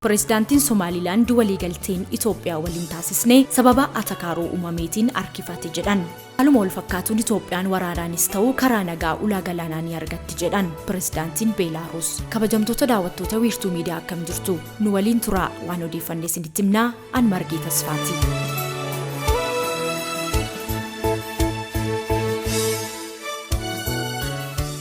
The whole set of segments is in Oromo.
Pirezidaantiin Somaalilaand waliigalteen Itoophiyaa waliin taasisne sababa atakaaroo uumameetiin harkifate jedhan. Haaluma wal fakkaatuun Itoophiyaan waraanaanis ta'uu karaa nagaa ulaa galaanaa ni argatti jedhan Pirezidaantiin Beelaaruus. Kabajamtoota daawwattoota wiirtuu miidiyaa akkam jirtu? Nu waliin turaa waan odeeffannee isinitti himnaa. An Margee Tasfaati.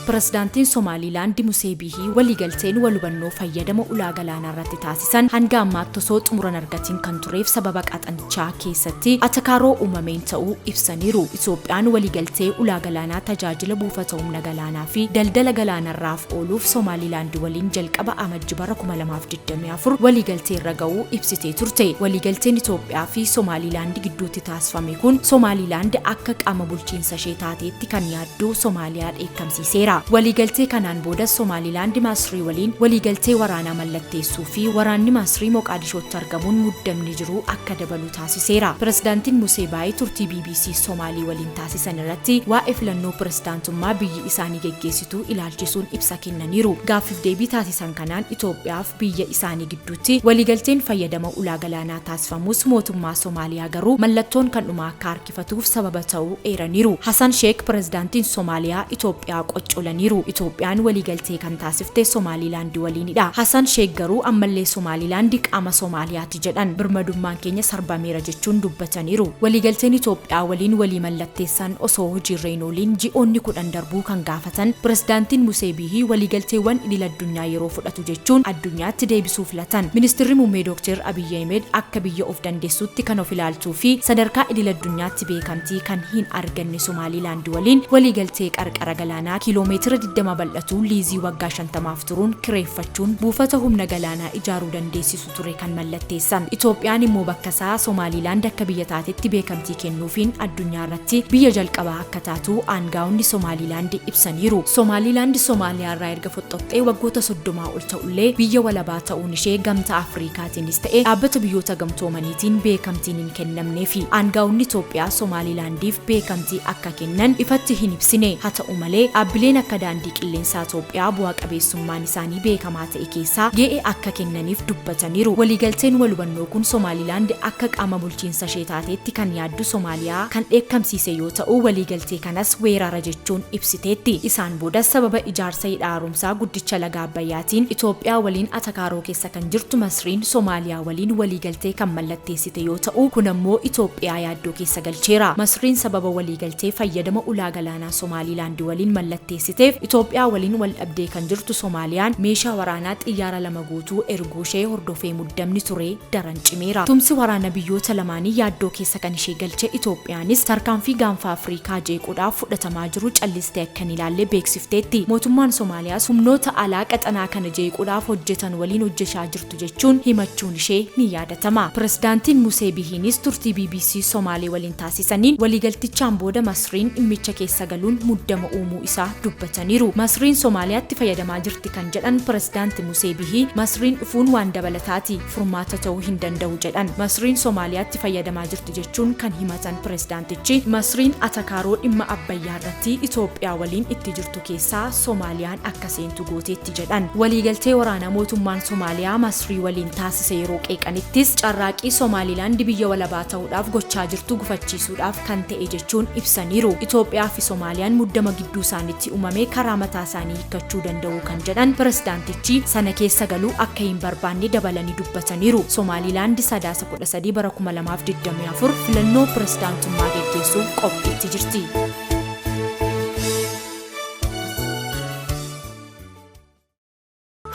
Pirezidaantiin Somaalilaand Musee Bihii waliigalteen walhubannoo fayyadama ulaa galaanaa irratti taasisan hanga ammaatti osoo xumuran argatiin kan tureef sababa qaxanchaa keessatti atakaaroo uumameen ta'uu ibsaniiru. Itoophiyaan waliigaltee ulaa galaanaa tajaajila buufata humna galaanaa fi daldala galaanarraaf ooluuf Somaalilaand waliin jalqaba amajjii bara 2024 waliigaltee irra ga'uu ibsitee turte. Waliigalteen Itoophiyaa fi Somaalilaand gidduutti taasifame kun Somaalilaand akka qaama bulchiinsa ishee taateetti kan yaaddoo Somaaliyaa dheekkamsiiseera. Waliigaltee kanaan booda Somaalilaand Masrii waliin waliigaltee waraanaa mallatteessuu fi waraanni Masrii Moqaadishootti argamuun muddamni jiru akka dabalu taasiseera. Pirezidaantiin Musee Bihii turtii BBC Somaalii waliin taasisan irratti waa'ee filannoo pirezidaantummaa biyyi isaanii geggeessitu ilaalchisuun ibsa kennaniiru. Gaaffiif deebii taasisan kanaan Itoophiyaaf biyya isaanii gidduutti waliigalteen fayyadama ulaa galaanaa taasifamus mootummaa Somaaliyaa garuu mallattoon kan dhumaa akka harkifatuuf sababa ta'uu eeraniiru. Hassan Sheikh pirezidaantiin Somaaliyaa Itoophiyaa qoccoo Itoophiyaan waliigaltee kan taasifte Somaalilaand waliinidha. Hassan Sheikh garuu ammallee Somaalilaand qaama Somaaliyaati jedhan birmadummaan keenya sarbameera jechuun dubbataniiru. Waliigalteen Itoophiyaa waliin walii mallatteessan osoo hojiirra hin ooliin ji'oonni 10 darbuu kan gaafatan Pirezidaantiin Musee Bihii waliigalteewwan idil-addunyaa yeroo fudhatu jechuun addunyaatti deebisuu filatan. Ministeerri muummee Dr. Abiy Ahmed akka biyya of dandeessutti kan of ilaaltuu fi sadarkaa idil-addunyaatti beekamtii kan hin arganne Somaalilaand waliin waliigaltee qarqara galaanaa kiiloomeetira 20 bal'atu liizii waggaa 50f turuun kireeffachuun buufata humna galaanaa ijaaruu dandeessisu ture kan mallatteessan. Itoophiyaan immoo bakka isaa Somaalilaand akka biyya taatetti beekamtii kennuufiin addunyaa irratti biyya jalqabaa akka taatu aangaa'onni Somaalilaand ibsaniiru. Somaalilaand Somaaliyaa irraa erga foxxoxxee waggoota 30 ol ta'ullee biyya walabaa ta'uun ishee gamtaa Afrikaatiinis ta'e dhaabbata biyyoota gamtoomaniitiin beekamtiin hin kennamnee fi aangaa'onni Itoophiyaa Somaalilaandiif beekamtii akka kennan ifatti hin ibsine. Haa ta'u malee dhaabbileen akka daandii qilleensaa Itoophiyaa bu'aa qabeessummaan isaanii beekamaa ta'e keessaa ga'ee akka kennaniif dubbataniiru. Waliigalteen walhubannoo kun Somaalilaand akka qaama bulchiinsa ishee taateetti kan yaaddu Somaaliyaa kan dheekkamsiise yoo ta'u waliigaltee kanas weerara jechuun ibsiteetti. Isaan booda sababa ijaarsa hidha haaromsaa guddicha laga Abbayyaatiin Itoophiyaa waliin atakaaroo keessa kan jirtu Masriin Somaaliyaa waliin waliigaltee kan mallatteessite yoo ta'u kun ammoo Itoophiyaa yaaddoo keessa galcheera. Masriin sababa waliigaltee fayyadama ulaa galaanaa Somaalilaand waliin mallatteessiteef Itoophiyaa waliin wal dhabdee kan jirtu Soomaaliyaan meeshaa waraanaa xiyyaara lama guutuu erguu ishee hordofee muddamni ture daran cimeera. Tumsi waraana biyyoota lamaanii yaaddoo keessa kan ishee galche Itoophiyaanis tarkaanfii gaanfa Afrikaa jeequudhaaf fudhatamaa jiru callistee akka hin ilaalle beeksifteetti. Mootummaan Soomaaliyaas humnoota alaa qaxanaa kana jeequudhaaf hojjetan waliin hojjechaa jirtu jechuun himachuun ishee ni yaadatama. Pirezidaantiin Musee Bihiinis turtii BBC Somaalii waliin taasisaniin waliigaltichaan booda Masriin dhimmicha keessa galuun muddama uumuu isaa dubbataniiru. Masriin Somaaliyaatti fayyadamaa jirti kan jedhan Pirezidaanti Musee Bihii Masriin dhufuun waan dabalataati furmaata ta'uu hin danda'u jedhan. Masriin Somaaliyaatti fayyadamaa jirti jechuun kan himatan Pirezidaantichi Masriin atakaaroo dhimma Abbayyaa irratti Itoophiyaa waliin itti jirtu keessaa Soomaaliyaan akka seentu gooteetti jedhan. Waliigaltee waraanaa mootummaan Soomaaliyaa Masrii waliin taasise yeroo qeeqanittis carraaqii Somaalilaand biyya walabaa ta'uudhaaf gochaa jirtu gufachiisuudhaaf kan ta'e jechuun ibsaniiru. Itoophiyaa fi Soomaaliyaan muddama gidduu isaaniitti uumame karaa mataa isaanii hiikkachuu danda'u kan jedhan Pirezidaantichi sana keessa galuu akka hin barbaanne dabalanii dubbataniiru. Somaalilaand sadaasa 13 bara 2024 filannoo pirezidaantummaa geggeessuuf qophiitti jirti.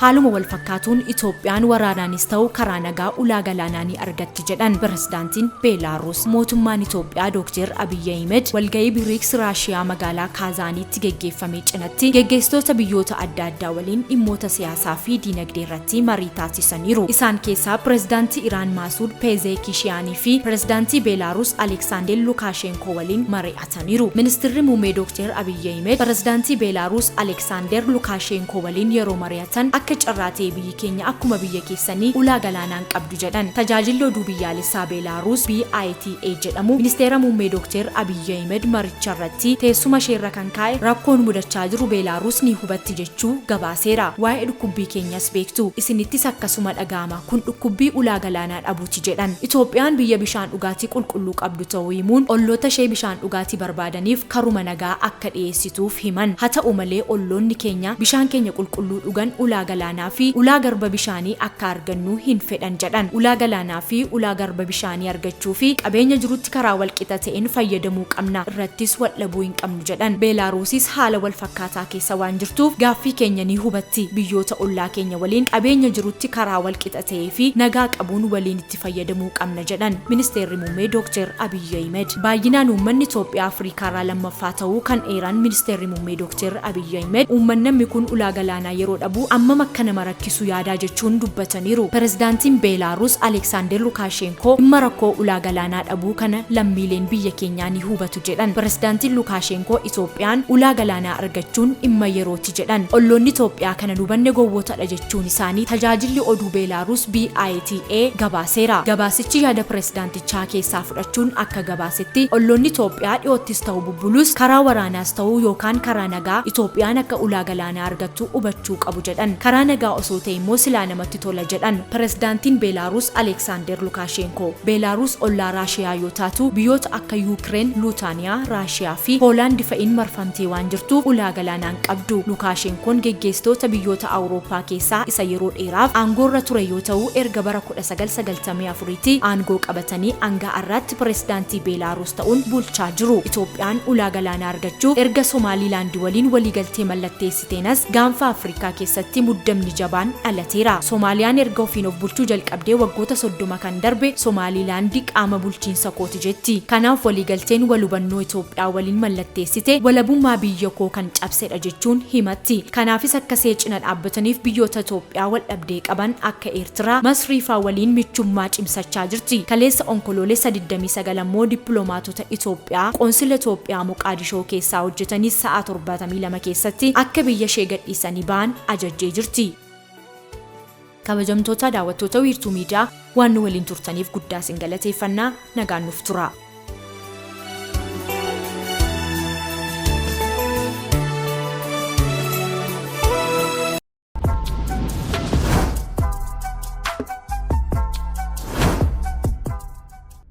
Haaluma wal fakkaatuun Itoophiyaan waraanaanis ta'u karaa nagaa ulaa galaanaa ni argatti jedhan Pirezidaantiin Beelaaruus. Mootummaan Itoophiyaa Dr. Abiy Ahmed walga'ii BRICS Raashiyaa magaalaa Kaazaaniitti geggeeffame cinatti geggeessitoota biyyoota adda addaa waliin dhimmoota siyaasaa fi diinagdee irratti marii taasisaniiru. Isaan keessaa Pirezidaantii Iraan Maasuud Pezeshkiyaanii fi Pirezidaantii Beelaaruus Aleksaandar Lukaashenkoo waliin mari'ataniiru. Ministeerri muummee Dr. Abiy Ahmed Pirezidaantii Beelaaruus Aleksaandar Lukaashenkoo waliin yeroo mari'atan akka carraatee biyyi keenya akkuma biyya keessanii ulaa galaanaan qabdu jedhan. Tajaajilli oduu biyyaalessaa Beelaaruus BITA jedhamu ministeera muummee Dr. Abiy Ahmed maricha irratti teessuma isheerra kan kaa'e rakkoon mudachaa jiru Beelaaruus ni hubatti jechuu gabaaseera. Waa'ee dhukkubbii keenyas beektu isinittis akkasuma dhaga'ama kun dhukkubbii ulaa galaanaa dhabuuti jedhan. Itoophiyaan biyya bishaan dhugaatii qulqulluu qabdu ta'uu himuun olloota ishee bishaan dhugaatii barbaadaniif karuma nagaa akka dhiyeessituuf himan. Haa ta'u malee olloonni keenya bishaan keenya qulqulluu dhugan ulaa galaanaa fi ulaa garba bishaanii akka argannu hin fedhan jedhan. Ulaa galaanaa fi ulaa garba bishaanii argachuu fi qabeenya jirutti karaa walqixa ta'een fayyadamuu qabna irrattis wal dhabuu hin qabnu jedhan. Beelaaruusis haala wal fakkaataa keessa waan jirtuuf gaaffii keenya ni hubatti. Biyyoota ollaa keenya waliin qabeenya jirutti karaa walqixa ta'ee fi nagaa qabuun waliin itti fayyadamuu qabna jedhan ministeerri muummee Dr. Abiy Ahmed. Baay'inaan uummanni Itoophiyaa Afriikaarraa lammaffaa ta'uu kan eeran ministeerri muummee Dr. Abiy Ahmed uummanni kun ulaa galaanaa yeroo dhabu ammam akka nama rakkisu yaadaa jechuun dubbataniiru. Pirezidaantiin Beelaaruus Aleksaandar Lukaashenkoo dhimma rakkoo ulaa galaanaa dhabuu kana lammiileen biyya keenyaa ni hubatu jedhan. Pirezidaantiin Lukaashenkoo Itoophiyaan ulaa galaanaa argachuun dhimma yerooti jedhan. Olloonni Itoophiyaa kana hubanne gowwootadha jechuun isaanii tajaajilli oduu Beelaaruus BITA gabaaseera. Gabaasichi yaada pirezidaantichaa keessaa fudhachuun akka gabaasetti olloonni Itoophiyaa dhiyoottis ta'u bubbulus karaa waraanaas ta'u yookaan karaa nagaa Itoophiyaan akka ulaa galaanaa argattu hubachuu qabu jedhan. Karaa nagaa osoo ta'e immoo silaa namatti tola jedhan. Pirezidaantiin Beelaaruus Aleksaandar Lukaashenkoo Beelaaruus ollaa Raashiyaa yoo taatu biyyoota akka Yuukireen, Lituaaniyaa, Raashiyaa fi Poolaand fa'iin marfamtee waan jirtuuf ulaa galaanaan qabdu. Lukaashenkoon geggeessitoota biyyoota Awurooppaa keessaa isa yeroo dheeraaf aangoorra ture yoo ta'u erga bara 1994tti aangoo qabatanii hanga har'aatti pirezidaantii Beelaaruus ta'uun bulchaa jiru. Itoophiyaan ulaa galaanaa argachuuf erga Somaaliilaand waliin waliigaltee mallatteessiteenas gaanfa Afrikaa keessatti muddamni jabaan dhalateera. Soomaaliyaan erga ofiin of bulchuu jalqabdee waggoota 30 kan darbe Somaaliilaand qaama bulchiinsa kooti jetti. Kanaaf waliigalteen wal hubannoo Itoophiyaa waliin mallatteessite walabummaa biyya koo kan cabsedha jechuun himatti. Kanaafis akka see cina dhaabbataniif biyyoota Itoophiyaa wal dhabdee qaban akka Eertiraa, Masrii faa waliin michummaa cimsachaa jirti. Kaleessa onkoloolessa 29 ammoo dippiloomaatota Itoophiyaa qoonsila Itoophiyaa Moqaadishoo keessaa hojjetanii sa'a 72 keessatti akka biyya ishee gadhiisanii ba'an ajajjee jirti. Kabajamtoota daawwattoota wiirtuu miidiyaa waan nu waliin turtaniif guddaa isin galateeffannaa nagaan nuuf tura.